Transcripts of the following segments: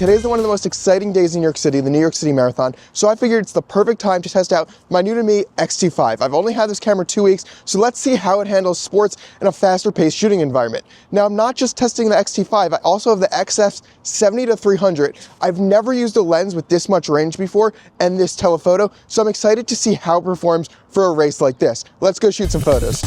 today's one of the most exciting days in New York City, the New York City Marathon, so I figured it's the perfect time to test out my new-to-me X-T5. I've only had this camera 2 weeks, so let's see how it handles sports in a faster-paced shooting environment. Now, I'm not just testing the X-T5, I also have the XF's 70-300. I've never used a lens with this much range before and this telephoto, so I'm excited to see how it performs for a race like this. Let's go shoot some photos.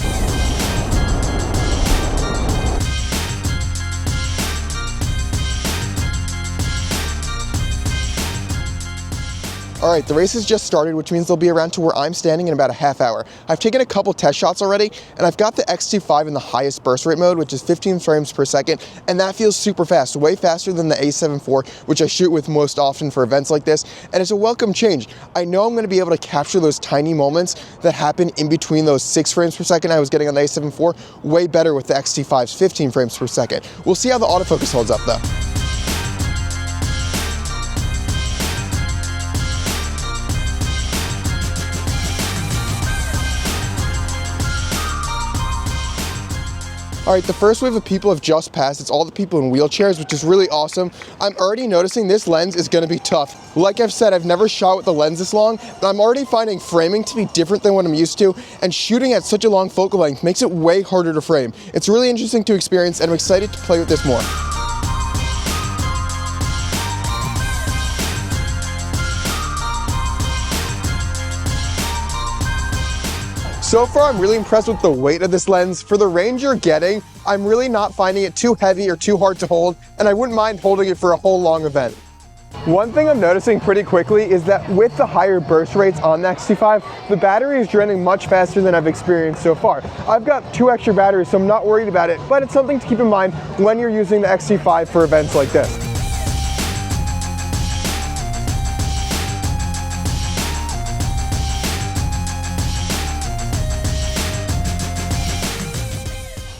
Alright, the race has just started, which means they'll be around to where I'm standing in about a half hour. I've taken a couple test shots already, and I've got the X-T5 in the highest burst rate mode, which is 15 frames per second, and that feels super fast, way faster than the A7 IV, which I shoot with most often for events like this, and it's a welcome change. I know I'm going to be able to capture those tiny moments that happen in between those 6 frames per second I was getting on the A7 IV way better with the X-T5's 15 frames per second. We'll see how the autofocus holds up though. Alright, the first wave of people have just passed. It's all the people in wheelchairs, which is really awesome. I'm already noticing this lens is going to be tough. Like I've said, I've never shot with the lens this long, but I'm already finding framing to be different than what I'm used to, and shooting at such a long focal length makes it way harder to frame. It's really interesting to experience, and I'm excited to play with this more. So far, I'm really impressed with the weight of this lens. For the range you're getting, I'm really not finding it too heavy or too hard to hold, and I wouldn't mind holding it for a whole long event. One thing I'm noticing pretty quickly is that with the higher burst rates on the X-T5, the battery is draining much faster than I've experienced so far. I've got 2 extra batteries, so I'm not worried about it, but it's something to keep in mind when you're using the X-T5 for events like this.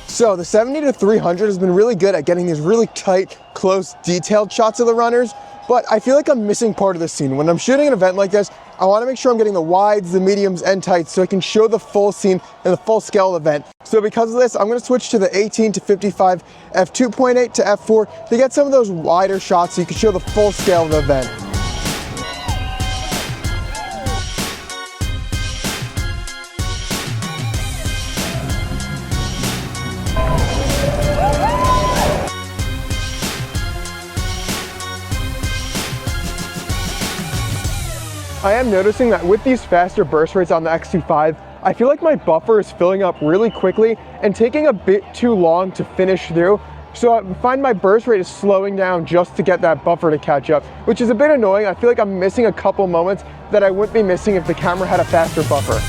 So the 70-300 has been really good at getting these really tight, close, detailed shots of the runners, but I feel like I'm missing part of the scene. When I'm shooting an event like this, I want to make sure I'm getting the wides, the mediums, and tights so I can show the full scene and the full scale of the event. So because of this, I'm going to switch to the 18-55 f2.8 to f4 to get some of those wider shots so you can show the full scale of the event. I am noticing that with these faster burst rates on the X-T5, I feel like my buffer is filling up really quickly and taking a bit too long to finish through. So I find my burst rate is slowing down just to get that buffer to catch up, which is a bit annoying. I feel like I'm missing a couple moments that I wouldn't be missing if the camera had a faster buffer.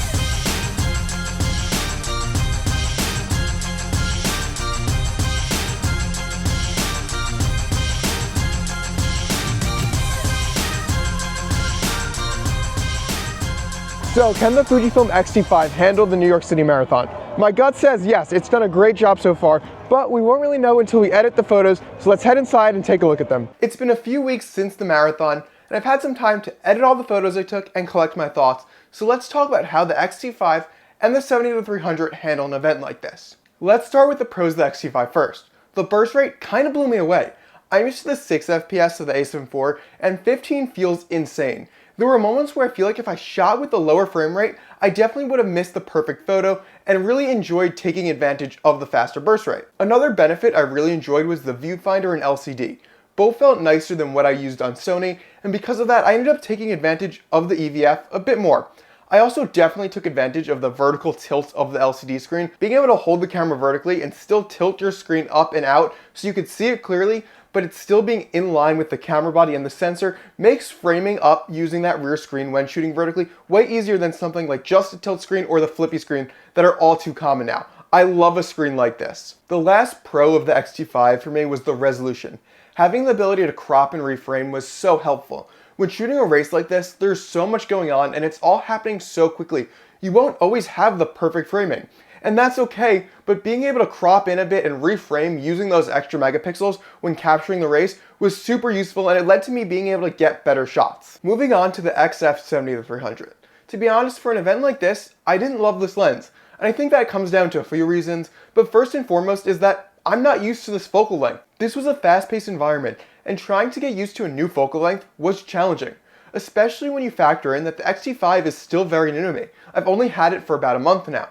So, can the Fujifilm X-T5 handle the New York City Marathon? My gut says yes, it's done a great job so far, but we won't really know until we edit the photos, so let's head inside and take a look at them. It's been a few weeks since the marathon, and I've had some time to edit all the photos I took and collect my thoughts, so let's talk about how the X-T5 and the 70-300 handle an event like this. Let's start with the pros of the X-T5 first. The burst rate kind of blew me away. I'm used to the 6 FPS of the A7 IV, and 15 feels insane. There were moments where I feel like if I shot with the lower frame rate, I definitely would have missed the perfect photo and really enjoyed taking advantage of the faster burst rate. Another benefit I really enjoyed was the viewfinder and LCD. Both felt nicer than what I used on Sony, and because of that, I ended up taking advantage of the EVF a bit more. I also definitely took advantage of the vertical tilt of the LCD screen. Being able to hold the camera vertically and still tilt your screen up and out so you could see it clearly, but it's still being in line with the camera body and the sensor makes framing up using that rear screen when shooting vertically way easier than something like just a tilt screen or the flippy screen that are all too common now. I love a screen like this. The last pro of the X-T5 for me was the resolution. Having the ability to crop and reframe was so helpful. When shooting a race like this, there's so much going on and it's all happening so quickly. You won't always have the perfect framing. And that's okay, but being able to crop in a bit and reframe using those extra megapixels when capturing the race was super useful, and it led to me being able to get better shots. Moving on to the XF 70-300. To be honest, for an event like this, I didn't love this lens. And I think that comes down to a few reasons, but first and foremost is that I'm not used to this focal length. This was a fast-paced environment, and trying to get used to a new focal length was challenging, especially when you factor in that the X-T5 is still very new to me. I've only had it for about a month now.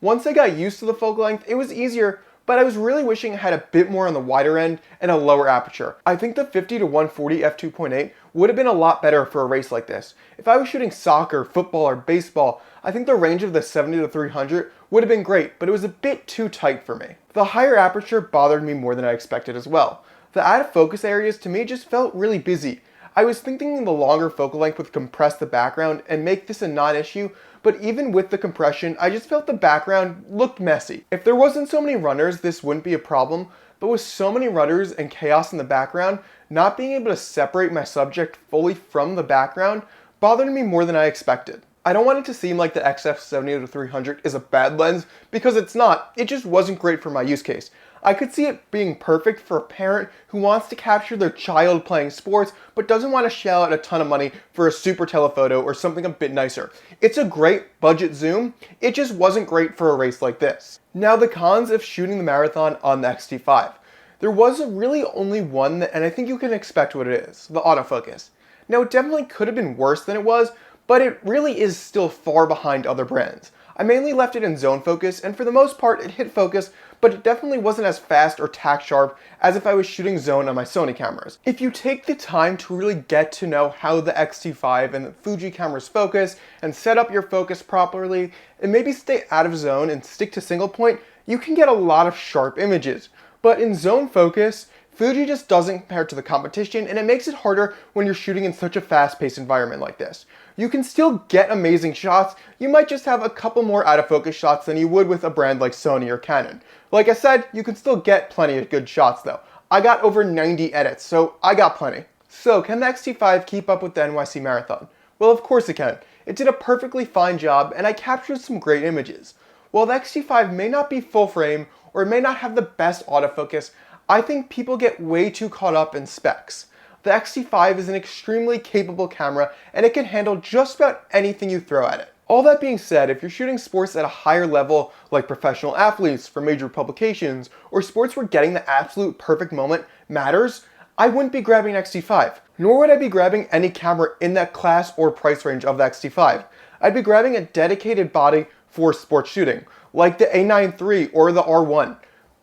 Once I got used to the focal length, it was easier, but I was really wishing I had a bit more on the wider end and a lower aperture. I think the 50 to 140 f2.8 would have been a lot better for a race like this. If I was shooting soccer, football, or baseball, I think the range of the 70 to 300 would have been great, but it was a bit too tight for me. The higher aperture bothered me more than I expected as well. The out of focus areas to me just felt really busy. I was thinking the longer focal length would compress the background and make this a non-issue, but even with the compression, I just felt the background looked messy. If there wasn't so many runners, this wouldn't be a problem, but with so many runners and chaos in the background, not being able to separate my subject fully from the background bothered me more than I expected. I don't want it to seem like the XF 70-300 is a bad lens, because it's not. It just wasn't great for my use case. I could see it being perfect for a parent who wants to capture their child playing sports but doesn't want to shell out a ton of money for a super telephoto or something a bit nicer. It's a great budget zoom, it just wasn't great for a race like this. Now the cons of shooting the marathon on the X-T5. There was really only one, and I think you can expect what it is, the autofocus. Now it definitely could have been worse than it was, but it really is still far behind other brands. I mainly left it in zone focus, and for the most part it hit focus, but it definitely wasn't as fast or tack sharp as if I was shooting zone on my Sony cameras. If you take the time to really get to know how the X-T5 and the Fuji cameras focus and set up your focus properly, and maybe stay out of zone and stick to single point, you can get a lot of sharp images. But in zone focus, Fuji just doesn't compare to the competition, and it makes it harder when you're shooting in such a fast-paced environment like this. You can still get amazing shots, you might just have a couple more out of focus shots than you would with a brand like Sony or Canon. Like I said, you can still get plenty of good shots though. I got over 90 edits, so I got plenty. So can the X-T5 keep up with the NYC Marathon? Well, of course it can. It did a perfectly fine job, and I captured some great images. While the X-T5 may not be full frame, or it may not have the best autofocus, I think people get way too caught up in specs. The X-T5 is an extremely capable camera, and it can handle just about anything you throw at it. All that being said, if you're shooting sports at a higher level, like professional athletes for major publications, or sports where getting the absolute perfect moment matters, I wouldn't be grabbing an X-T5. Nor would I be grabbing any camera in that class or price range of the X-T5. I'd be grabbing a dedicated body for sports shooting, like the A9 III or the R1.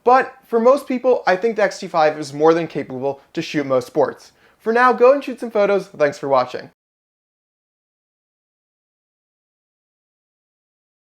But for most people, I think the X-T5 is more than capable to shoot most sports. For now, go and shoot some photos. Thanks for watching.